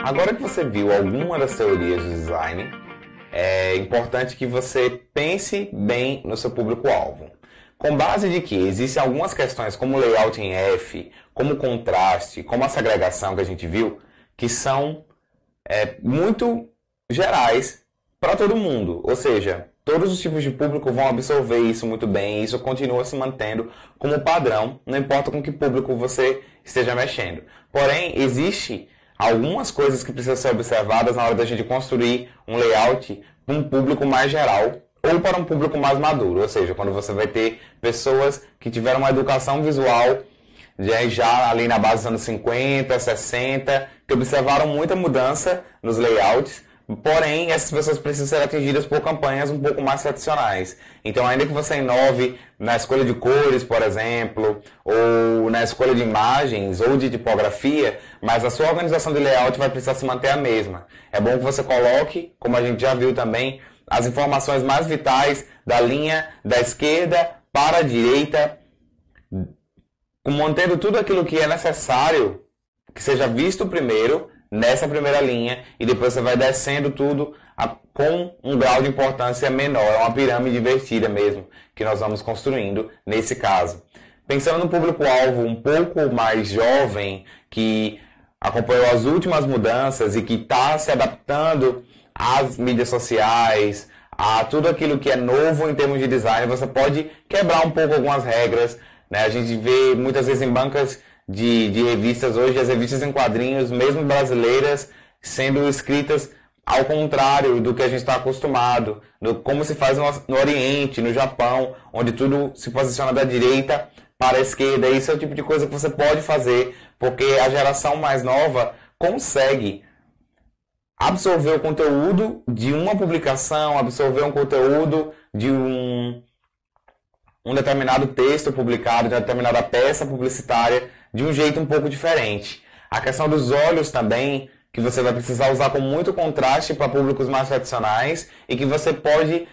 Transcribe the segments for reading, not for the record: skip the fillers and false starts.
Agora que você viu alguma das teorias do design, é importante que você pense bem no seu público-alvo. Com base de que existem algumas questões como layout em F, como contraste, como a segregação que a gente viu, que são muito gerais para todo mundo. Ou seja, todos os tipos de público vão absorver isso muito bem e isso continua se mantendo como padrão, não importa com que público você esteja mexendo. Porém, existe algumas coisas que precisam ser observadas na hora da gente construir um layout para um público mais geral ou para um público mais maduro, ou seja, quando você vai ter pessoas que tiveram uma educação visual já ali na base dos anos 50, 60, que observaram muita mudança nos layouts, porém essas pessoas precisam ser atingidas por campanhas um pouco mais tradicionais. Então, ainda que você inove na escolha de cores, por exemplo, ou na escolha de imagens ou de tipografia, mas a sua organização de layout vai precisar se manter a mesma. É bom que você coloque, como a gente já viu também, as informações mais vitais da linha da esquerda para a direita, mantendo tudo aquilo que é necessário que seja visto primeiro nessa primeira linha e depois você vai descendo tudo com um grau de importância menor. É uma pirâmide invertida mesmo que nós vamos construindo nesse caso. Pensando no público-alvo um pouco mais jovem, que acompanhou as últimas mudanças e que está se adaptando às mídias sociais, a tudo aquilo que é novo em termos de design, você pode quebrar um pouco algumas regras, né? A gente vê muitas vezes em bancas de revistas hoje, as revistas em quadrinhos, mesmo brasileiras, sendo escritas ao contrário do que a gente está acostumado, como se faz no Oriente, no Japão, onde tudo se posiciona da direita para a esquerda. Isso é o tipo de coisa que você pode fazer, porque a geração mais nova consegue absorver o conteúdo de uma publicação, absorver um conteúdo de um determinado texto publicado, de uma determinada peça publicitária, de um jeito um pouco diferente. A questão dos olhos também, que você vai precisar usar com muito contraste para públicos mais tradicionais e que você pode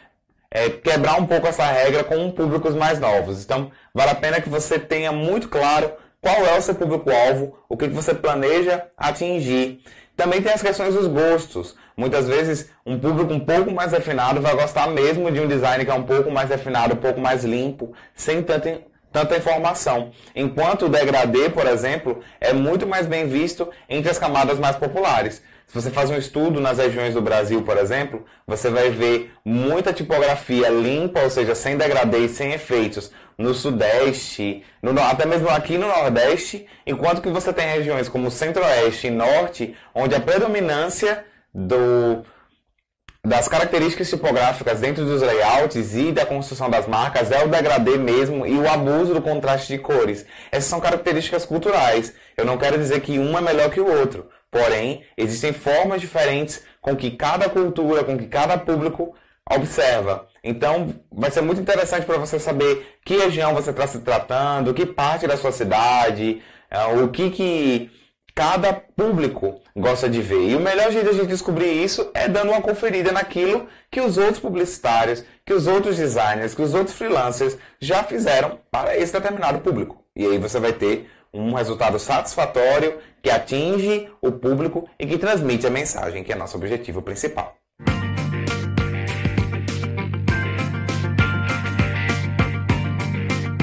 quebrar um pouco essa regra com públicos mais novos. Então, vale a pena que você tenha muito claro qual é o seu público-alvo, o que você planeja atingir. Também tem as questões dos gostos. Muitas vezes, um público um pouco mais refinado vai gostar mesmo de um design que é um pouco mais refinado, um pouco mais limpo, sem tanta informação. Enquanto o degradê, por exemplo, é muito mais bem visto entre as camadas mais populares. Se você faz um estudo nas regiões do Brasil, por exemplo, você vai ver muita tipografia limpa, ou seja, sem degradê e sem efeitos, no Sudeste, até mesmo aqui no Nordeste, enquanto que você tem regiões como Centro-Oeste e Norte, onde a predominância das características tipográficas dentro dos layouts e da construção das marcas é o degradê mesmo e o abuso do contraste de cores. Essas são características culturais. Eu não quero dizer que um é melhor que o outro. Porém, existem formas diferentes com que cada cultura, com que cada público observa. Então, vai ser muito interessante para você saber que região você está se tratando, que parte da sua cidade, o que cada público gosta de ver. E o melhor jeito de a gente descobrir isso é dando uma conferida naquilo que os outros publicitários, que os outros designers, que os outros freelancers já fizeram para esse determinado público. E aí você vai ter um resultado satisfatório que atinge o público e que transmite a mensagem, que é nosso objetivo principal.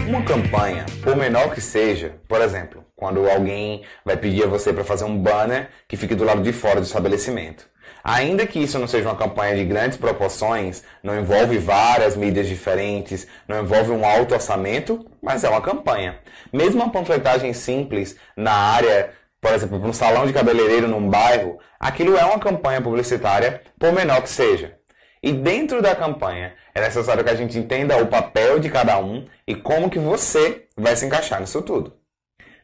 Uma campanha, por menor que seja, por exemplo, quando alguém vai pedir a você para fazer um banner que fique do lado de fora do estabelecimento. Ainda que isso não seja uma campanha de grandes proporções, não envolve várias mídias diferentes, não envolve um alto orçamento, mas é uma campanha. Mesmo uma panfletagem simples na área, por exemplo, para um salão de cabeleireiro num bairro, aquilo é uma campanha publicitária, por menor que seja. E dentro da campanha, é necessário que a gente entenda o papel de cada um e como que você vai se encaixar nisso tudo.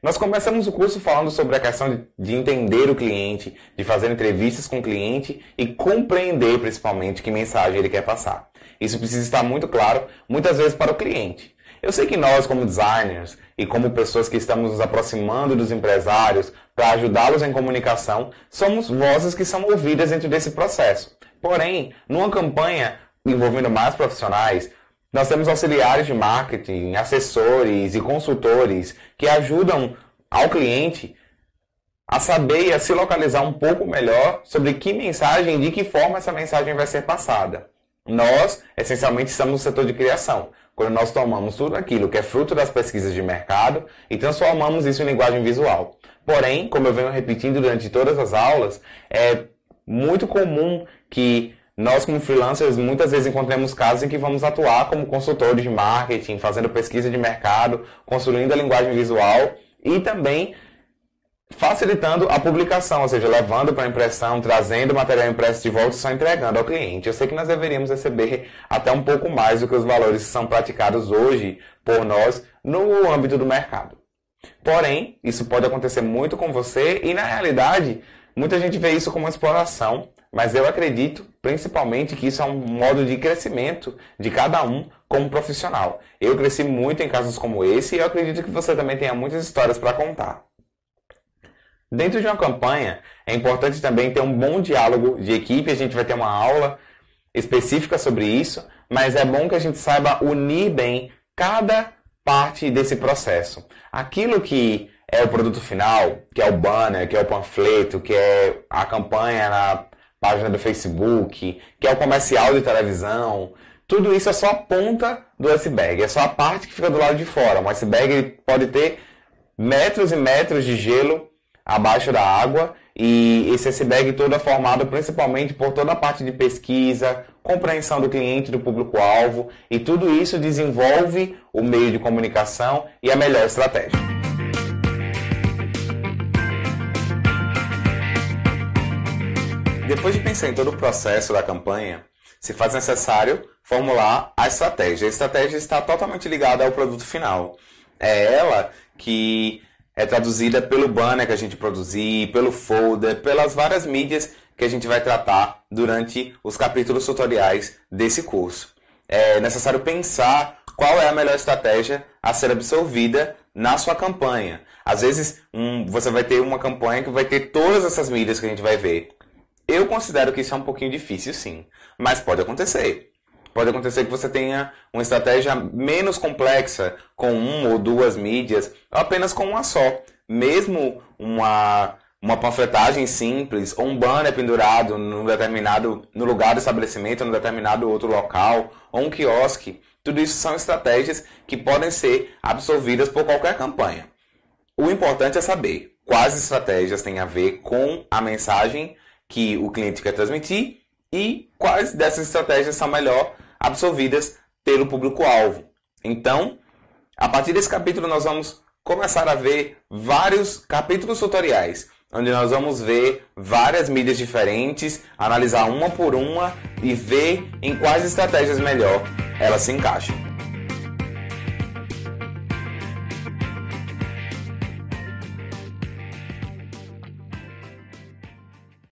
Nós começamos o curso falando sobre a questão de entender o cliente, de fazer entrevistas com o cliente e compreender principalmente que mensagem ele quer passar. Isso precisa estar muito claro, muitas vezes para o cliente. Eu sei que nós, como designers e como pessoas que estamos nos aproximando dos empresários para ajudá-los em comunicação, somos vozes que são ouvidas dentro desse processo. Porém, numa campanha envolvendo mais profissionais, nós temos auxiliares de marketing, assessores e consultores que ajudam ao cliente a saber e a se localizar um pouco melhor sobre que mensagem e de que forma essa mensagem vai ser passada. Nós, essencialmente, estamos no setor de criação, quando nós tomamos tudo aquilo que é fruto das pesquisas de mercado e transformamos isso em linguagem visual. Porém, como eu venho repetindo durante todas as aulas, é muito comum que nós, como freelancers, muitas vezes encontremos casos em que vamos atuar como consultores de marketing, fazendo pesquisa de mercado, construindo a linguagem visual e também facilitando a publicação, ou seja, levando para a impressão, trazendo o material impresso de volta e só entregando ao cliente. Eu sei que nós deveríamos receber até um pouco mais do que os valores que são praticados hoje por nós no âmbito do mercado. Porém, isso pode acontecer muito com você e, na realidade, muita gente vê isso como uma exploração, mas eu acredito, principalmente, que isso é um modo de crescimento de cada um como profissional. Eu cresci muito em casos como esse e eu acredito que você também tenha muitas histórias para contar. Dentro de uma campanha, é importante também ter um bom diálogo de equipe. A gente vai ter uma aula específica sobre isso, mas é bom que a gente saiba unir bem cada parte desse processo. Aquilo que é o produto final, que é o banner, que é o panfleto, que é a campanha na página do Facebook, que é o comercial de televisão, tudo isso é só a ponta do iceberg, é só a parte que fica do lado de fora. Um iceberg pode ter metros e metros de gelo abaixo da água, e esse iceberg todo é formado principalmente por toda a parte de pesquisa, compreensão do cliente, do público-alvo, e tudo isso desenvolve o meio de comunicação e a melhor estratégia. Depois de pensar em todo o processo da campanha, se faz necessário formular a estratégia. A estratégia está totalmente ligada ao produto final. É ela que é traduzida pelo banner que a gente produzir, pelo folder, pelas várias mídias que a gente vai tratar durante os capítulos tutoriais desse curso. É necessário pensar qual é a melhor estratégia a ser absorvida na sua campanha. Às vezes, você vai ter uma campanha que vai ter todas essas mídias que a gente vai ver. Eu considero que isso é um pouquinho difícil, sim, mas pode acontecer. Pode acontecer que você tenha uma estratégia menos complexa, com uma ou duas mídias, ou apenas com uma só. Mesmo uma panfletagem simples, ou um banner pendurado no lugar do estabelecimento, num determinado outro local, ou um quiosque, tudo isso são estratégias que podem ser absorvidas por qualquer campanha. O importante é saber quais estratégias têm a ver com a mensagem que o cliente quer transmitir e quais dessas estratégias são melhor absorvidas pelo público-alvo. Então, a partir desse capítulo nós vamos começar a ver vários capítulos tutoriais, onde nós vamos ver várias mídias diferentes, analisar uma por uma e ver em quais estratégias melhor elas se encaixam.